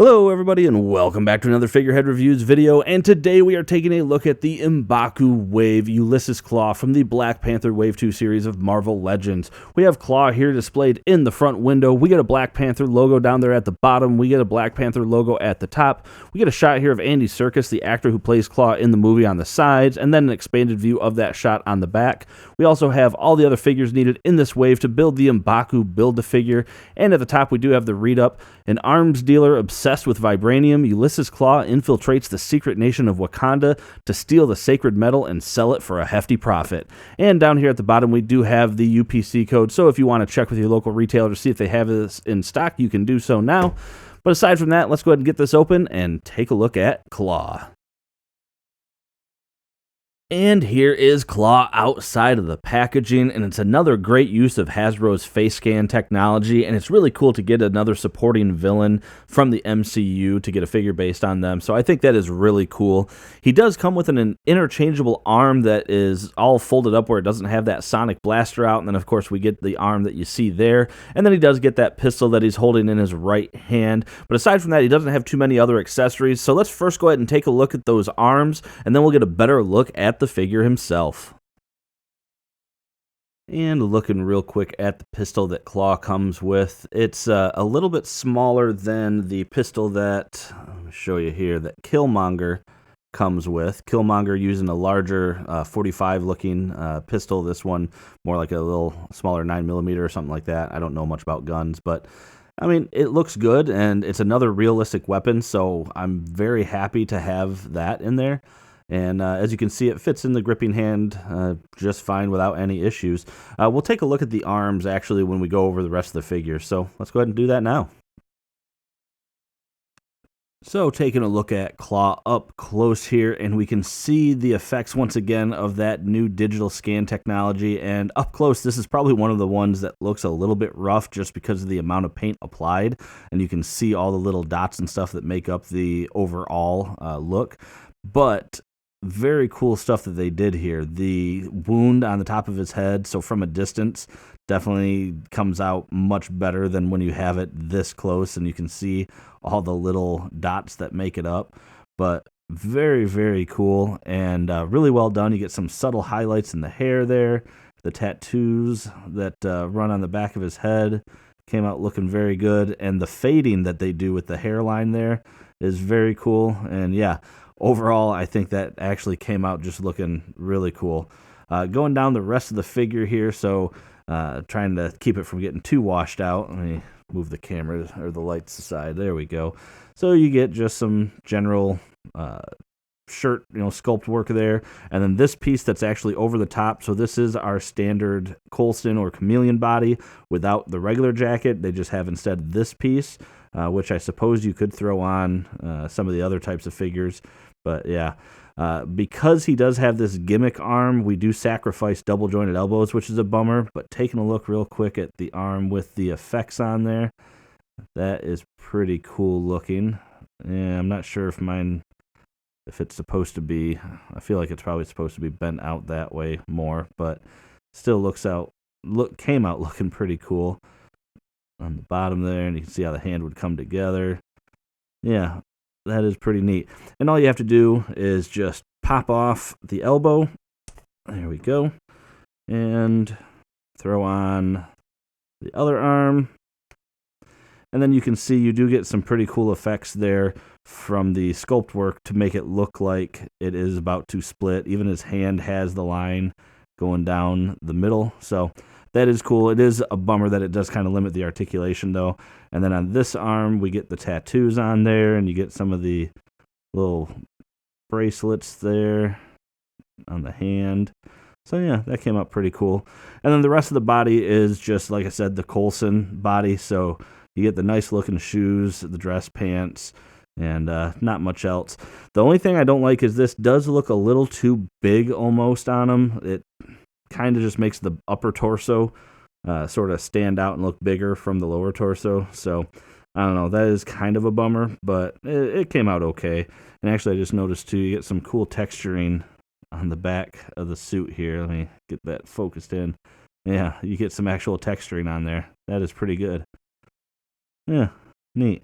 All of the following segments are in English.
Hello everybody and welcome back to another Figurehead Reviews video, and today we are taking a look at the M'Baku Wave Ulysses Klaue from the Black Panther Wave 2 series of Marvel Legends. We have Klaue here displayed in the front window. We get a Black Panther logo down there at the bottom. We get a Black Panther logo at the top. We get a shot here of Andy Serkis, the actor who plays Klaue in the movie, on the sides, and then an expanded view of that shot on the back. We also have all the other figures needed in this wave to build the M'Baku Build-A-Figure, and at the top we do have the read-up. An arms dealer obsessed with vibranium, Ulysses Klaue infiltrates the secret nation of Wakanda to steal the sacred metal and sell it for a hefty profit. And down here at the bottom we do have the UPC code, so if you want to check with your local retailer to see if they have this in stock, you can do so now. But aside from that, let's go ahead and get this open and take a look at Klaue. And here is Klaue outside of the packaging, and it's another great use of Hasbro's face scan technology, and it's really cool to get another supporting villain from the MCU to get a figure based on them, so I think that is really cool. He does come with an interchangeable arm that is all folded up where it doesn't have that sonic blaster out, and then of course we get the arm that you see there, and then he does get that pistol that he's holding in his right hand, but aside from that he doesn't have too many other accessories, so let's first go ahead and take a look at those arms, and then we'll get a better look at the figure himself. And looking real quick at the pistol that Klaue comes with, it's a little bit smaller than the pistol that, let me show you here, that Killmonger comes with. Killmonger using a larger 45 looking pistol, this one more like a little smaller 9mm or something like that. I don't know much about guns, but I mean, it looks good, and it's another realistic weapon, so I'm very happy to have that in there. And as you can see, it fits in the gripping hand just fine without any issues. We'll take a look at the arms, actually, when we go over the rest of the figure. So let's go ahead and do that now. So taking a look at Klaue up close here, and we can see the effects once again of that new digital scan technology. And up close, this is probably one of the ones that looks a little bit rough just because of the amount of paint applied. And you can see all the little dots and stuff that make up the overall look. But very cool stuff that they did here. The wound on the top of his head, so from a distance, definitely comes out much better than when you have it this close and you can see all the little dots that make it up. But very, very cool and really well done. You get some subtle highlights in the hair there. The tattoos that run on the back of his head came out looking very good. And the fading that they do with the hairline there is very cool. And yeah, overall, I think that actually came out just looking really cool. Going down the rest of the figure here, so trying to keep it from getting too washed out. Let me move the camera or the lights aside. There we go. So you get just some general shirt, sculpt work there. And then this piece that's actually over the top. So this is our standard Coulson or Chameleon body without the regular jacket. They just have instead this piece, which I suppose you could throw on some of the other types of figures. But yeah, because he does have this gimmick arm, we do sacrifice double jointed elbows, which is a bummer. But taking a look real quick at the arm with the effects on there, that is pretty cool looking. Yeah, I'm not sure if it's supposed to be, I feel like it's probably supposed to be bent out that way more, but still came out looking pretty cool on the bottom there, and you can see how the hand would come together. Yeah, that is pretty neat. And all you have to do is just pop off the elbow. There we go. And throw on the other arm. And then you can see you do get some pretty cool effects there from the sculpt work to make it look like it is about to split. Even his hand has the line going down the middle. So that is cool. It is a bummer that it does kind of limit the articulation, though. And then on this arm, we get the tattoos on there, and you get some of the little bracelets there on the hand. So yeah, that came out pretty cool. And then the rest of the body is just, like I said, the Coulson body. So you get the nice looking shoes, the dress pants, and not much else. The only thing I don't like is this does look a little too big almost on him. It kind of just makes the upper torso sort of stand out and look bigger from the lower torso. So I don't know, that is kind of a bummer, but it came out okay. And actually I just noticed too, you get some cool texturing on the back of the suit here. Let me get that focused in. Yeah, you get some actual texturing on there. That is pretty good. Yeah, neat.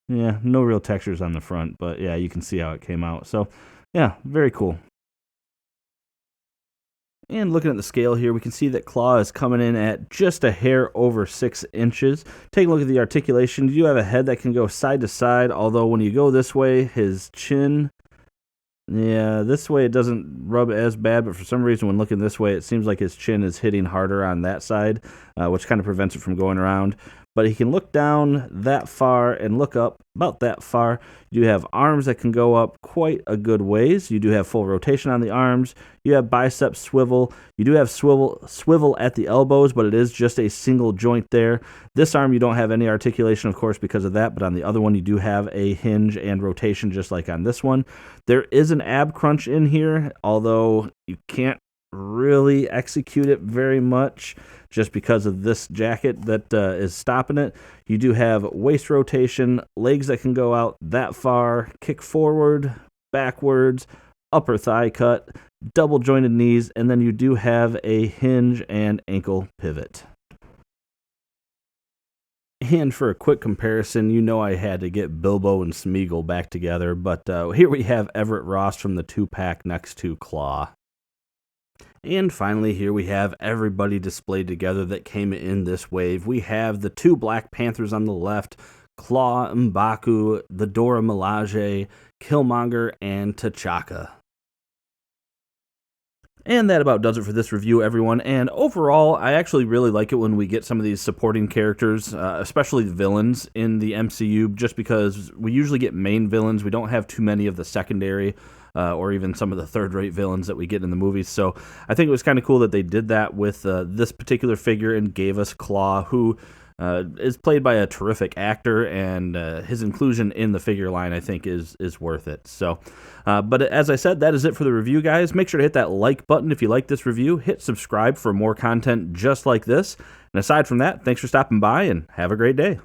Yeah, no real textures on the front, but yeah, you can see how it came out. So, yeah, very cool. And looking at the scale here, we can see that Klaue is coming in at just a hair over 6 inches. Take a look at the articulation. You do have a head that can go side to side, although when you go this way, his chin, yeah, this way it doesn't rub as bad, but for some reason when looking this way, it seems like his chin is hitting harder on that side, which kind of prevents it from going around. But he can look down that far and look up about that far. You do have arms that can go up quite a good ways. You do have full rotation on the arms. You have bicep swivel. You do have swivel at the elbows, but it is just a single joint there. This arm you don't have any articulation, of course, because of that, but on the other one you do have a hinge and rotation just like on this one. There is an ab crunch in here, although you can't really execute it very much just because of this jacket that is stopping it. You do have waist rotation, legs that can go out that far, kick forward, backwards, upper thigh cut, double jointed knees, and then you do have a hinge and ankle pivot. And for a quick comparison, you know I had to get Bilbo and Smeagol back together, but here we have Everett Ross from the 2-pack next to Klaue. And finally, here we have everybody displayed together that came in this wave. We have the 2 Black Panthers on the left, Klaue, M'Baku, the Dora Milaje, Killmonger, and T'Chaka. And that about does it for this review, everyone. And overall, I actually really like it when we get some of these supporting characters, especially the villains in the MCU, just because we usually get main villains. We don't have too many of the secondary or even some of the third-rate villains that we get in the movies. So I think it was kind of cool that they did that with this particular figure and gave us Klaue, who is played by a terrific actor, and his inclusion in the figure line, I think, is worth it. So, but as I said, that is it for the review, guys. Make sure to hit that like button if you like this review. Hit subscribe for more content just like this. And aside from that, thanks for stopping by, and have a great day.